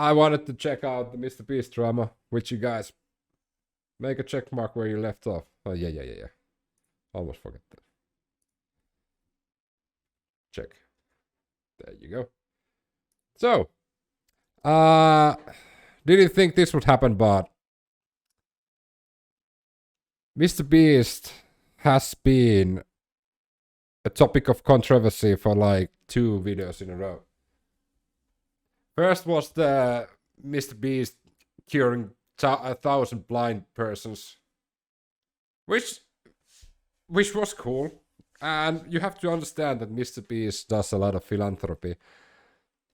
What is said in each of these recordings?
I wanted to check out the Mr. Beast drama with you guys. Make a check mark where you left off. Oh, yeah. Almost forgot that. Check. There you go. So, didn't think this would happen, but Mr. Beast has been a topic of controversy for like 2 videos in a row. First was the Mr. Beast curing 1,000 blind persons, which was cool. And you have to understand that Mr. Beast does a lot of philanthropy.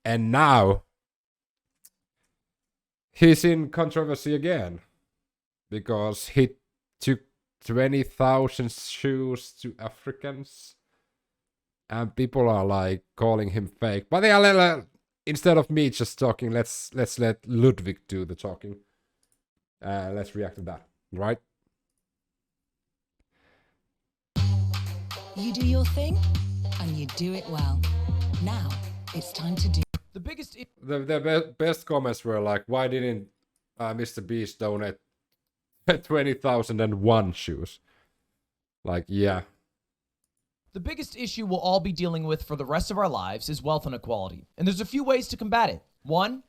And now he's in controversy again because he took 20,000 shoes to Africans. And people are like calling him fake. But instead of me just talking, let's let Ludwig do the talking. Let's react to that, right? You do your thing, and you do it well. Now, it's time to do... The best comments were like, why didn't Mr. Beast donate 20,001 shoes? Like, yeah. The biggest issue we'll all be dealing with for the rest of our lives is wealth inequality. And there's a few ways to combat it. 1,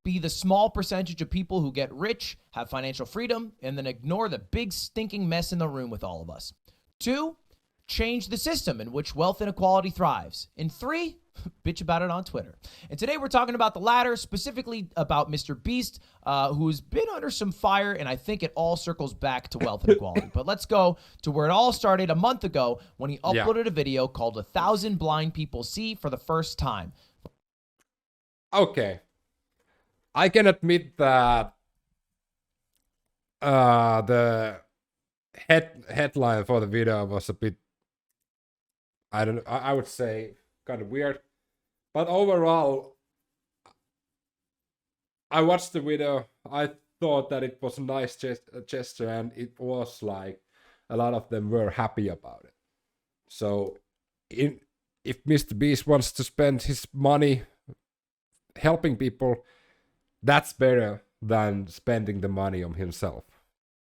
be the small percentage of people who get rich, have financial freedom, and then ignore the big stinking mess in the room with all of us. 2, change the system in which wealth inequality thrives. And 3, bitch about it on Twitter. And today we're talking about the latter, specifically about Mr. Beast, who's been under some fire, and I think it all circles back to wealth inequality. But let's go to where it all started a month ago when he uploaded a video called 1,000 Blind People See for the First Time. Okay. I can admit that the headline for the video was a bit, I would say kind of weird. But overall, I watched the video. I thought that it was a nice gesture, and it was like a lot of them were happy about it. So if Mr. Beast wants to spend his money helping people, that's better than spending the money on himself,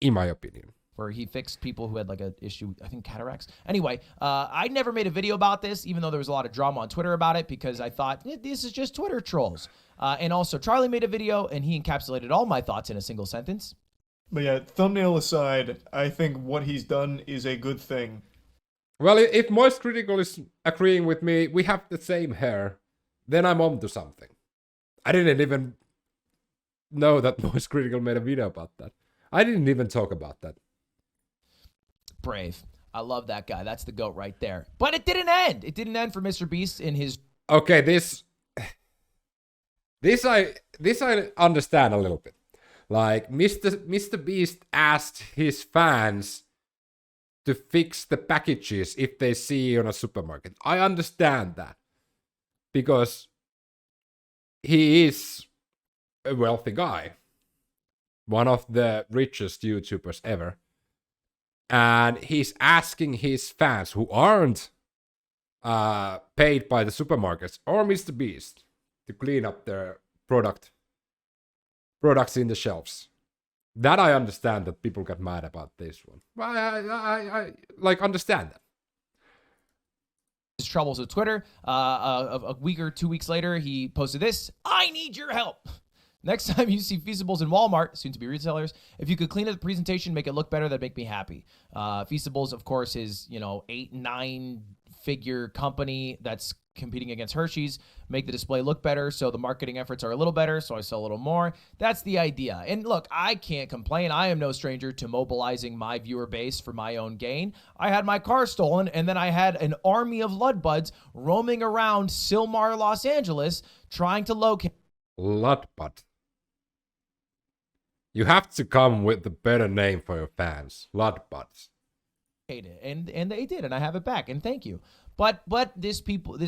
in my opinion. Where he fixed people who had like an issue, I think cataracts. Anyway, I never made a video about this, even though there was a lot of drama on Twitter about it, because I thought, this is just Twitter trolls. And also, Charlie made a video, and he encapsulated all my thoughts in a single sentence. But yeah, thumbnail aside, I think what he's done is a good thing. Well, if Moist Critical is agreeing with me, we have the same hair, then I'm on to something. I didn't even know that Moist Critical made a video about that. I didn't even talk about that. Brave. I love that guy. That's the GOAT right there. But it didn't end. It didn't end for Mr. Beast in his... Okay, this I understand a little bit. Like, Mr. Beast asked his fans to fix the packages if they see on a supermarket. I understand that. Because he is a wealthy guy. One of the richest YouTubers ever. And he's asking his fans who aren't paid by the supermarkets or Mr. Beast to clean up their products in the shelves. That I understand that people get mad about this one. I like understand that. His troubles with Twitter. A week or 2 weeks later, he posted this: I need your help. Next time you see Feastables in Walmart, soon to be retailers, if you could clean up the presentation, make it look better, that'd make me happy. Feastables, of course, is 8-9 figure company that's competing against Hershey's. Make the display look better, so the marketing efforts are a little better, so I sell a little more. That's the idea. And look, I can't complain. I am no stranger to mobilizing my viewer base for my own gain. I had my car stolen, and then I had an army of Ludbuds roaming around Sylmar, Los Angeles, trying to locate... Ludbud. You have to come with a better name for your fans. Ludbuds. And they did, and I have it back, and thank you. But this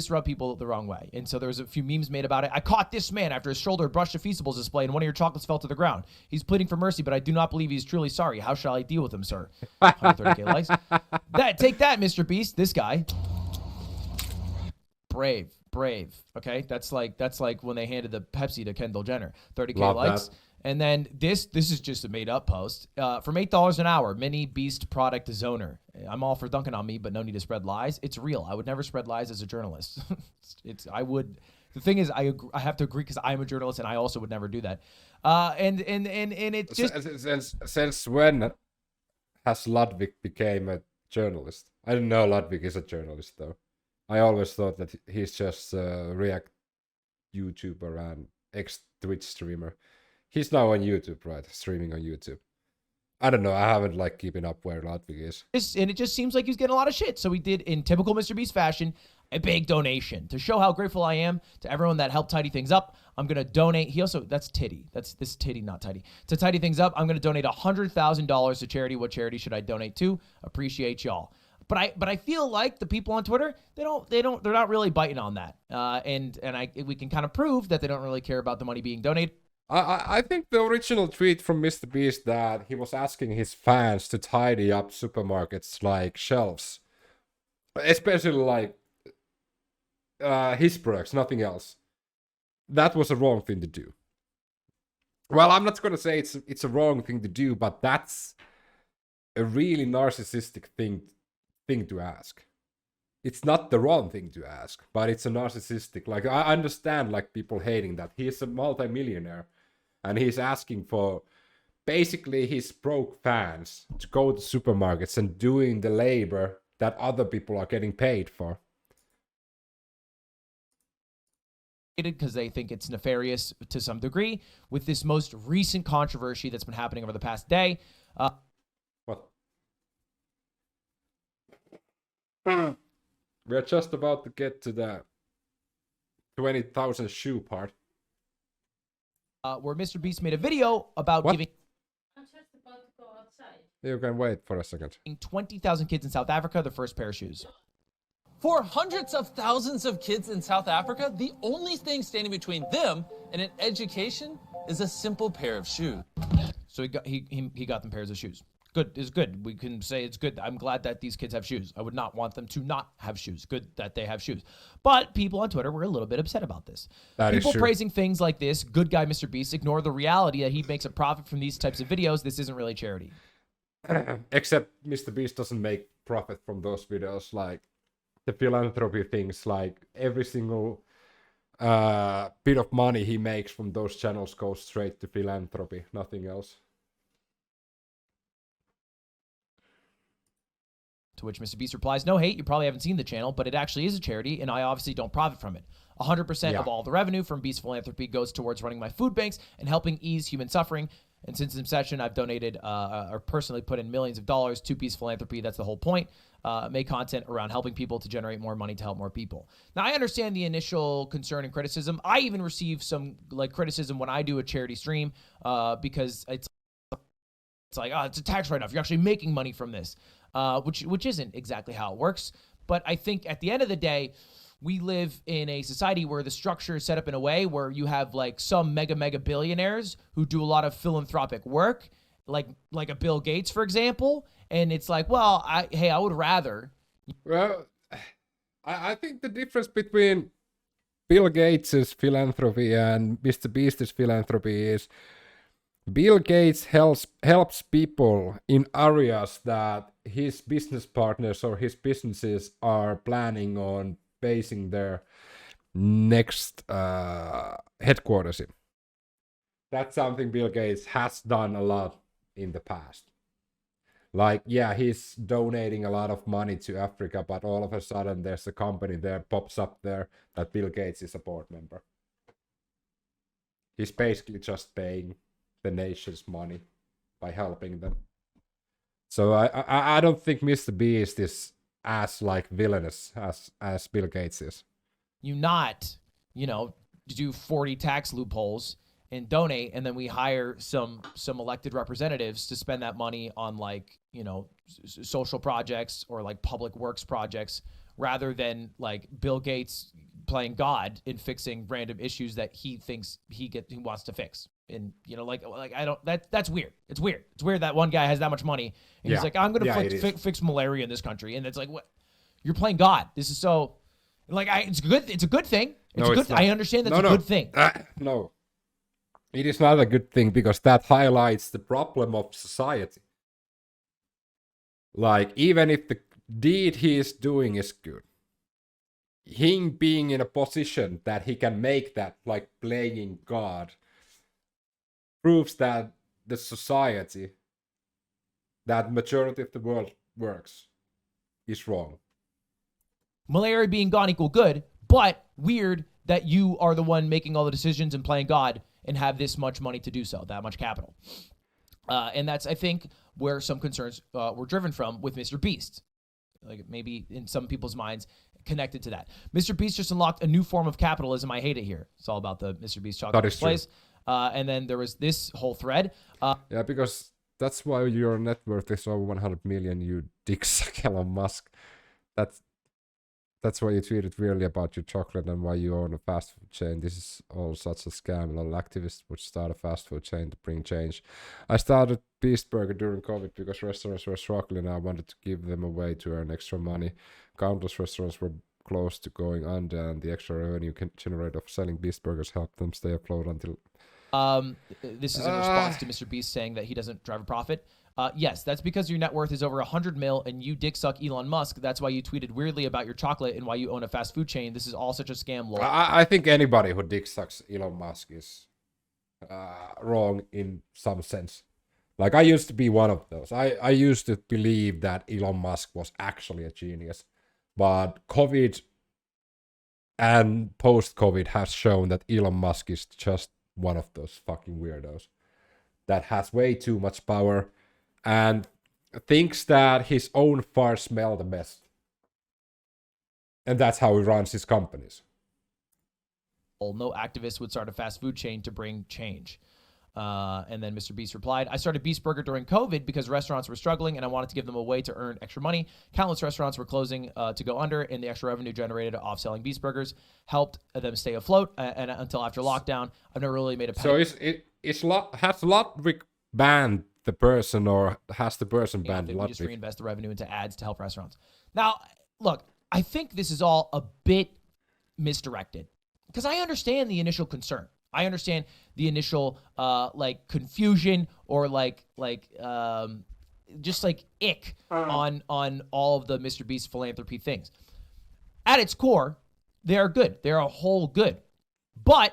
rubbed people the wrong way, and so there was a few memes made about it. I caught this man after his shoulder brushed a Feastables display, and one of your chocolates fell to the ground. He's pleading for mercy, but I do not believe he's truly sorry. How shall I deal with him, sir? 130K likes. Take that, Mr. Beast. This guy. Brave. brave. Okay, that's like when they handed the Pepsi to Kendall Jenner, 30K Love likes. that. And then this is just a made up post. From $8 an hour, mini beast product zoner. I'm all for dunking on me, but no need to spread lies. It's real. I would never spread lies as a journalist. I would. The thing is, I have to agree because I'm a journalist and I also would never do that. And it's just Since when has Ludwig became a journalist? I didn't know Ludwig is a journalist though. I always thought that he's just a React YouTuber and ex-Twitch streamer. He's now on YouTube, right? Streaming on YouTube. I don't know. I haven't like keeping up where Ludwig is. and it just seems like he's getting a lot of shit. So he did, in typical Mr. Beast fashion, a big donation to show how grateful I am to everyone that helped tidy things up. I'm gonna donate. He also, that's titty. That's this titty, not tidy. To tidy things up, I'm gonna donate $100,000 to charity. What charity should I donate to? Appreciate y'all. But I feel like the people on Twitter, they're not really biting on that. And we can kind of prove that they don't really care about the money being donated. I think the original tweet from Mr. Beast that he was asking his fans to tidy up supermarkets like shelves, especially like his products, nothing else. That was a wrong thing to do. Well, I'm not gonna say it's a wrong thing to do, but that's a really narcissistic thing to ask. It's not the wrong thing to ask, but it's a narcissistic. Like I understand like people hating that he's a multi-millionaire. And he's asking for basically his broke fans to go to supermarkets and doing the labor that other people are getting paid for. Because they think it's nefarious to some degree with this most recent controversy that's been happening over the past day. What? We're just about to get to the 20,000 shoe part. Where Mr. Beast made a video about giving I'm just about to go outside. You can wait for a second. 20,000 kids in South Africa their first pair of shoes. For hundreds of thousands of kids in South Africa, the only thing standing between them and an education is a simple pair of shoes. So he got them pairs of shoes. Good is good. We can say it's good. I'm glad that these kids have shoes. I would not want them to not have shoes. Good that they have shoes. But people on Twitter were a little bit upset about this. People praising things like this, good guy Mr. Beast, ignore the reality that he makes a profit from these types of videos. This isn't really charity. Except Mr. Beast doesn't make profit from those videos, like the philanthropy things, like every single bit of money he makes from those channels goes straight to philanthropy, nothing else. To which Mr. Beast replies, no hate, you probably haven't seen the channel, but it actually is a charity, and I obviously don't profit from it. 100% of all the revenue from Beast Philanthropy goes towards running my food banks and helping ease human suffering. And since inception, I've donated or personally put in millions of dollars to Beast Philanthropy. That's the whole point. Make content around helping people to generate more money to help more people. Now, I understand the initial concern and criticism. I even receive some like criticism when I do a charity stream because it's like, oh, it's a tax write-off. You're actually making money from this, which isn't exactly how it works. But I think at the end of the day, we live in a society where the structure is set up in a way where you have like some mega billionaires who do a lot of philanthropic work, like a Bill Gates, for example. And it's like, well, I would rather. Well, I think the difference between Bill Gates' philanthropy and Mr. Beast's philanthropy is Bill Gates helps people in areas that his business partners or his businesses are planning on basing their next headquarters in. That's something Bill Gates has done a lot in the past. Like, yeah, he's donating a lot of money to Africa, but all of a sudden there's a company there pops up there that Bill Gates is a board member. He's basically just paying the nation's money by helping them. So I don't think Mr. Beast is as like villainous as Bill Gates is. You do 40 tax loopholes and donate, and then we hire some elected representatives to spend that money on like, social projects or like public works projects, rather than like Bill Gates playing God and fixing random issues that he thinks he wants to fix. And that's weird. It's weird. It's weird that one guy has that much money and he's like, I'm gonna fix malaria in this country, and it's like, what? You're playing God. This is so. Like, it's good. It's a good thing. No, it's not. I understand that's a good thing. No. It is not a good thing because that highlights the problem of society. Like, even if the deed he is doing is good, him being in a position that he can make that, like playing God, proves that the society, that majority of the world works, is wrong. Malaria being gone equal good, but weird that you are the one making all the decisions and playing God and have this much money to do so, that much capital. And that's, I think, where some concerns were driven from with Mr. Beast. Like maybe in some people's minds connected to that. Mr. Beast just unlocked a new form of capitalism. I hate it here. It's all about the Mr. Beast chocolate displays. And then there was this whole thread. Yeah, because that's why your net worth is over 100 million, you dick suck Elon Musk. That's why you tweeted weirdly about your chocolate and why you own a fast food chain. This is all such a scam. A lot of activists would start a fast food chain to bring change. I started Beast Burger during COVID because restaurants were struggling and I wanted to give them a way to earn extra money. Countless restaurants were close to going under and the extra revenue can generate of selling Beast Burgers helped them stay afloat until... This is in response to Mr. Beast saying that he doesn't drive a profit. Yes, that's because your net worth is over 100 mil and you dick suck Elon Musk. That's why you tweeted weirdly about your chocolate and why you own a fast food chain. This is all such a scam, lol. I think anybody who dick sucks Elon Musk is wrong in some sense. Like, I used to be one of those. I used to believe that Elon Musk was actually a genius. But COVID and post-COVID has shown that Elon Musk is just one of those fucking weirdos that has way too much power and thinks that his own farts smell the best. And that's how he runs his companies. No activist would start a fast food chain to bring change. And then Mr. Beast replied, I started Beast Burger during COVID because restaurants were struggling and I wanted to give them a way to earn extra money. Countless restaurants were closing to go under, and the extra revenue generated off selling Beast Burgers helped them stay afloat. And until after lockdown, I've never really made a penny. So has Ludwig banned the person, or has the person banned Ludwig? We just reinvest the revenue into ads to help restaurants. Now, look, I think this is all a bit misdirected because I understand the initial concern. I understand the initial like confusion or just like ick on all of the Mr. Beast philanthropy things. At its core, they are good. They're a whole good. But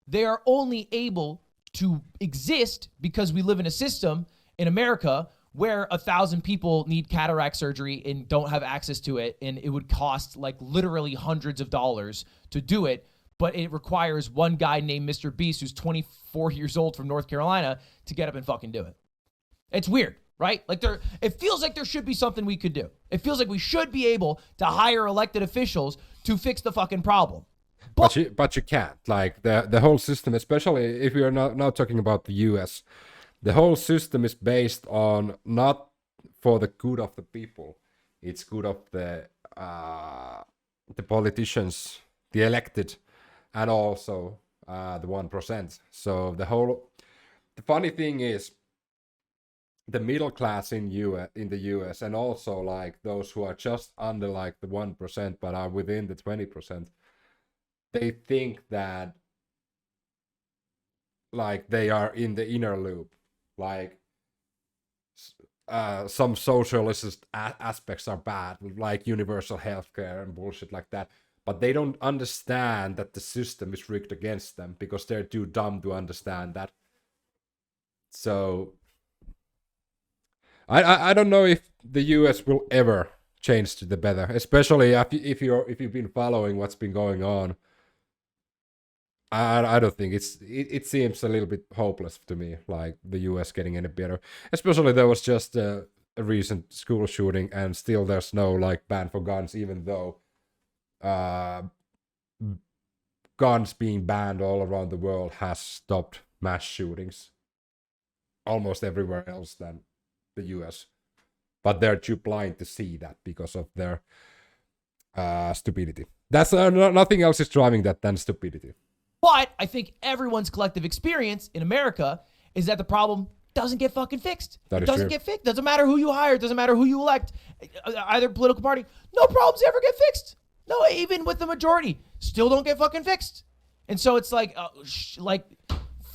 they are only able to exist because we live in a system in America where 1,000 people need cataract surgery and don't have access to it, and it would cost like literally hundreds of dollars to do it. But it requires one guy named Mr. Beast who's 24 years old from North Carolina to get up and fucking do it. It's weird, right? Like it feels like there should be something we could do. It feels like we should be able to hire elected officials to fix the fucking problem. But you can't. Like the whole system, especially if we are now talking about the US, the whole system is based on not for the good of the people. It's good of the politicians, the elected, and also the 1%. So the funny thing is, the middle class in the US, and also like those who are just under like the 1% but are within the 20%, they think that like they are in the inner loop. Like some socialist aspects are bad, like universal healthcare and bullshit like that. But they don't understand that the system is rigged against them because they're too dumb to understand that. So I don't know if the US will ever change to the better, especially if you've been following what's been going on. I don't think it seems a little bit hopeless to me, like the US getting any better. Especially there was just a recent school shooting, and still there's no like ban for guns, even though guns being banned all around the world has stopped mass shootings almost everywhere else than the US. But they're too blind to see that because of their stupidity. That's nothing else is driving that than stupidity. But I think everyone's collective experience in America is that the problem doesn't get fucking fixed. It doesn't get fixed. Doesn't matter who you hire. Doesn't matter who you elect. Either political party. No problems ever get fixed. No, even with the majority, still don't get fucking fixed. And so it's like,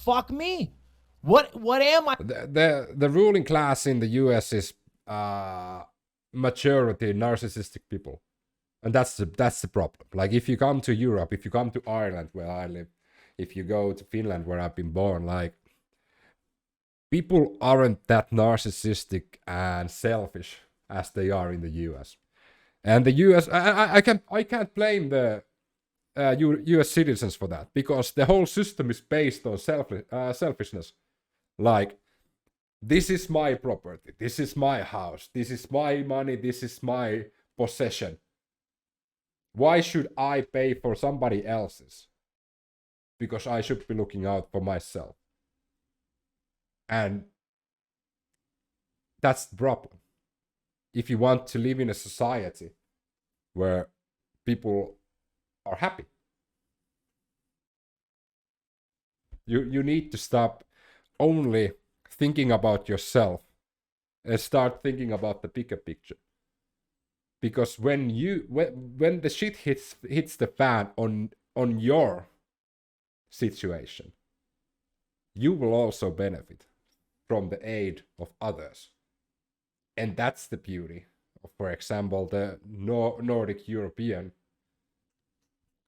fuck me. What am I? The ruling class in the US is majority narcissistic people. And that's the problem. Like if you come to Europe, if you come to Ireland where I live, if you go to Finland where I've been born, like people aren't that narcissistic and selfish as they are in the US. And the US, I can't blame the US citizens for that, because the whole system is based on selfishness. Like, this is my property, this is my house, this is my money, this is my possession. Why should I pay for somebody else's? Because I should be looking out for myself. And that's the problem. If you want to live in a society where people are happy, you need to stop only thinking about yourself and start thinking about the bigger picture. Because when the shit hits the fan on your situation, you will also benefit from the aid of others. And that's the beauty of, for example, the Nordic European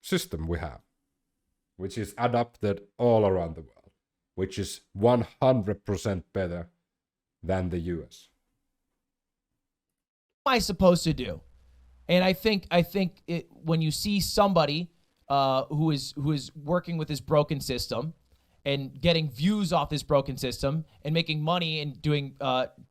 system we have, which is adopted all around the world, which is 100% better than the US. What am I supposed to do? And I think when you see somebody who is working with this broken system and getting views off this broken system and making money and doing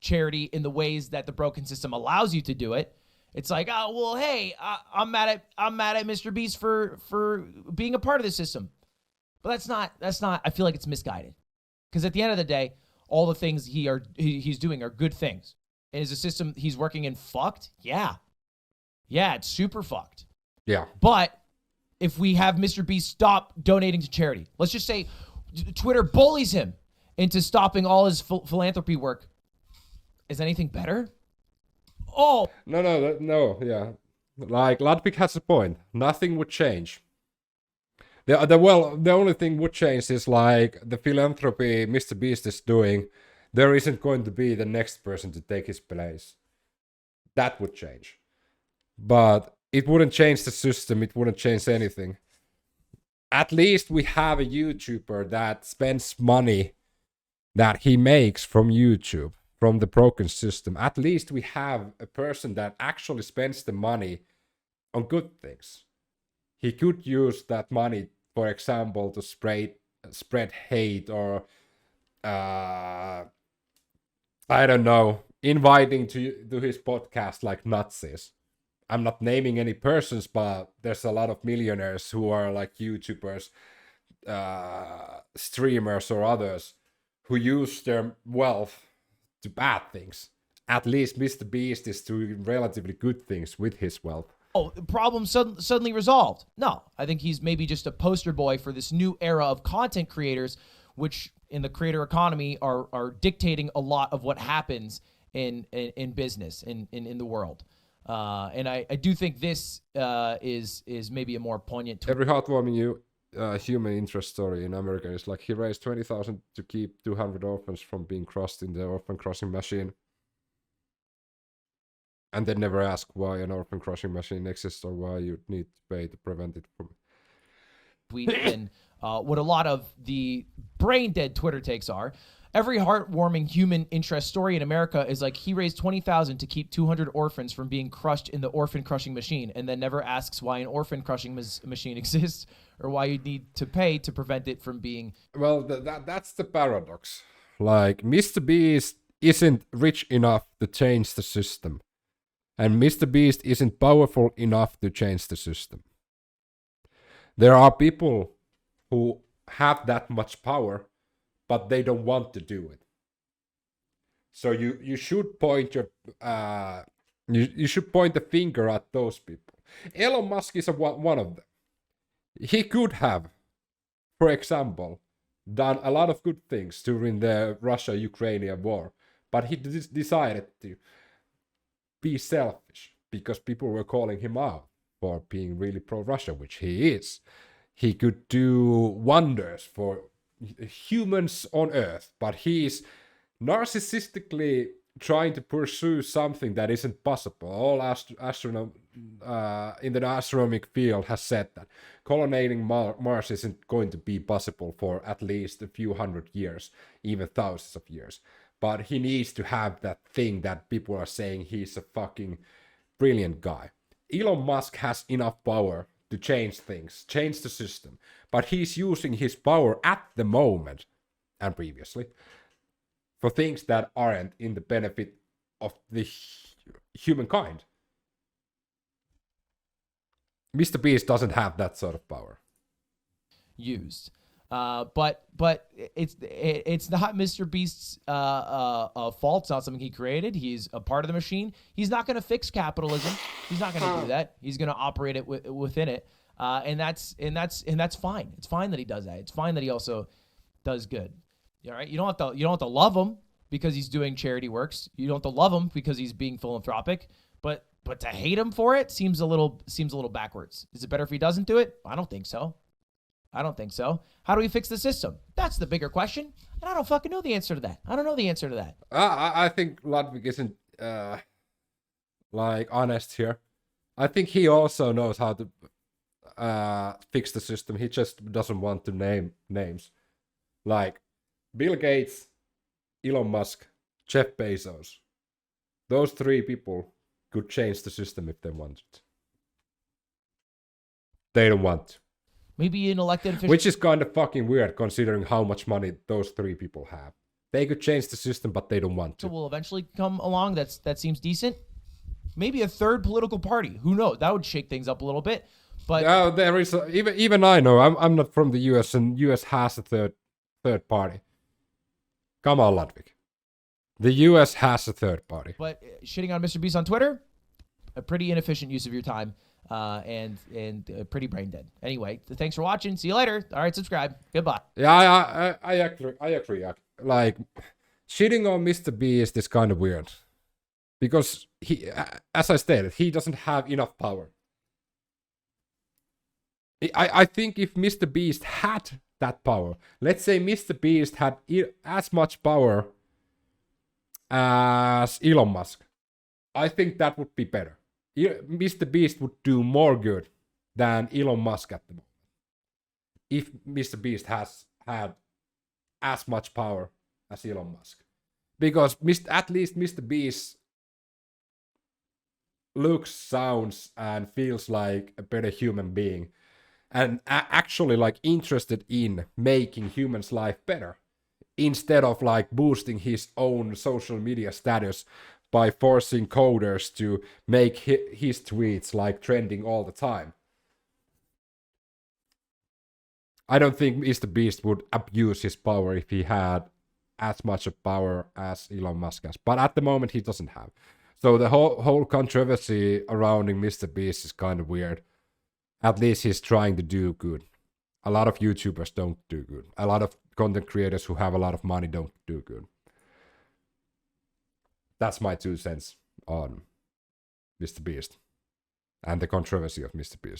charity in the ways that the broken system allows you to do it, it's like, oh well, hey, I'm mad at Mr. Beast for being a part of the system. But that's not. I feel like it's misguided, because at the end of the day, all the things he's doing are good things. And is the system he's working in fucked? Yeah, it's super fucked. Yeah. But if we have Mr. Beast stop donating to charity, let's just say Twitter bullies him into stopping all his philanthropy work, is anything better? Oh. No, yeah. Like, Ludwig has a point. Nothing would change. The only thing would change is, like, the philanthropy Mr. Beast is doing, there isn't going to be the next person to take his place. That would change. But it wouldn't change the system, it wouldn't change anything. At least we have a YouTuber that spends money that he makes from YouTube, from the broken system. At least we have a person that actually spends the money on good things. He could use that money, for example, to spread hate, or I don't know, inviting to his podcast like Nazis. I'm not naming any persons, but there's a lot of millionaires who are like YouTubers, streamers or others, who use their wealth to bad things. At least Mr. Beast is doing relatively good things with his wealth. Oh, the problem suddenly resolved. No, I think he's maybe just a poster boy for this new era of content creators, which in the creator economy are dictating a lot of what happens in business, in the world. And I do think this is maybe a more poignant. Every heartwarming human interest story in America is like, he raised 20,000 to keep 200 orphans from being crossed in the orphan crossing machine. And they never ask why an orphan crossing machine exists or why you need to pay to prevent it from. And what a lot of the brain dead Twitter takes are. Every heartwarming human interest story in America is like, he raised 20,000 to keep 200 orphans from being crushed in the orphan crushing machine, and then never asks why an orphan crushing machine exists or why you need to pay to prevent it from being. Well, that's the paradox. Like, Mr. Beast isn't rich enough to change the system, and Mr. Beast isn't powerful enough to change the system. There are people who have that much power, but they don't want to do it. So you should point your you should point the finger at those people. Elon Musk is one of them. He could have, for example, done a lot of good things during the Russia-Ukraine war, but he decided to be selfish because people were calling him out for being really pro-Russia, which he is. He could do wonders for humans on Earth, but he's narcissistically trying to pursue something that isn't possible. All in the astronomic field has said that colonizing Mars isn't going to be possible for at least a few hundred years, even thousands of years. But he needs to have that thing that people are saying he's a fucking brilliant guy. Elon Musk has enough power to change things, change the system, but he's using his power at the moment and previously for things that aren't in the benefit of the humankind. Mr. Beast doesn't have that sort of power. Used. But it's not Mr. Beast's fault. It's not something he created. He's a part of the machine. He's not going to fix capitalism. He's not going to do that. He's going to operate it within it, and that's fine. It's fine that he does that. It's fine that he also does good. All right. You don't have to love him because he's doing charity works. You don't have to love him because he's being philanthropic. But to hate him for it seems a little backwards. Is it better if he doesn't do it? I don't think so. How do we fix the system? That's the bigger question. And I don't fucking know the answer to that. I don't know the answer to that. I think Ludwig isn't honest here. I think he also knows how to fix the system. He just doesn't want to name names. Like Bill Gates, Elon Musk, Jeff Bezos. Those three people could change the system if they wanted. They don't want to. Maybe an elected official. Which is kind of fucking weird considering how much money those three people have. They could change the system, but they don't want to. Will eventually come along. That seems decent. Maybe a third political party. Who knows? That would shake things up a little bit. But there is even I know. I'm not from the US, and US has a third party. Come on, Ludwig. The US has a third party. But shitting on Mr. Beast on Twitter, a pretty inefficient use of your time, and pretty brain dead. Anyway, thanks for watching. See you later. All right, subscribe. Goodbye. Yeah, I agree. Like, shitting on Mr. Beast is kind of weird. Because he, as I stated, he doesn't have enough power. I think if Mr. Beast had that power, let's say Mr. Beast had as much power as Elon Musk, I think that would be better. Mr. Beast would do more good than Elon Musk at the moment. If Mr. Beast had as much power as Elon Musk. Because at least Mr. Beast looks, sounds, and feels like a better human being. And actually like interested in making humans' life better. Instead of like boosting his own social media status by forcing coders to make his tweets like trending all the time. I don't think Mr. Beast would abuse his power if he had as much of power as Elon Musk has. But at the moment he doesn't have. So the whole controversy surrounding Mr. Beast is kind of weird. At least he's trying to do good. A lot of YouTubers don't do good. A lot of content creators who have a lot of money don't do good. That's my 2 cents on Mr. Beast and the controversy of Mr. Beast.